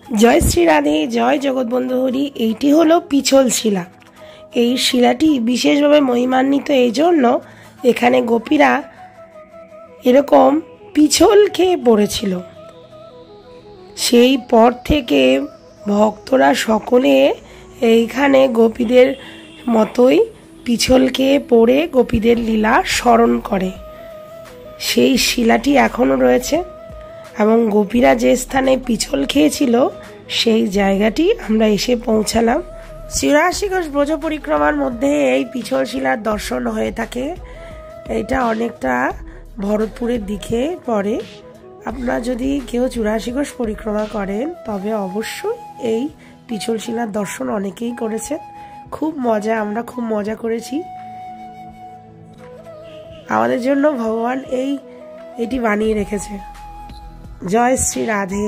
জয় শ্রী রাধে, জয় জগৎবন্ধু হরি। এইটি হলো পিছল শিলা। এই শিলাটি বিশেষভাবে মহিমান্বিত এই জন্য, এখানে গোপীরা এরকম পিছল খেয়ে পড়েছিল। সেই পর থেকে ভক্তরা সকলে এইখানে গোপীদের মতোই পিছল খেয়ে পড়ে গোপীদের লীলা স্মরণ করে। সেই শিলাটি এখনও রয়েছে এবং গোপীরা যে স্থানে পিছল খেয়েছিল সেই জায়গাটি আমরা এসে পৌঁছালাম। ৮৪ কোষ ব্রজ পরিক্রমার মধ্যে এই পিছল শিলার দর্শন হয়ে থাকে। এটা অনেকটা ভরতপুরের দিকে পড়ে। আপনারা যদি কেউ ৮৪ কোষ পরিক্রমা করেন তবে অবশ্যই এই পিছল শিলার দর্শন অনেকেই করেছেন। খুব মজা, আমরা খুব মজা করেছি। আমাদের জন্য ভগবান এটি বানিয়ে রেখেছে। জয় শ্রী রাধে।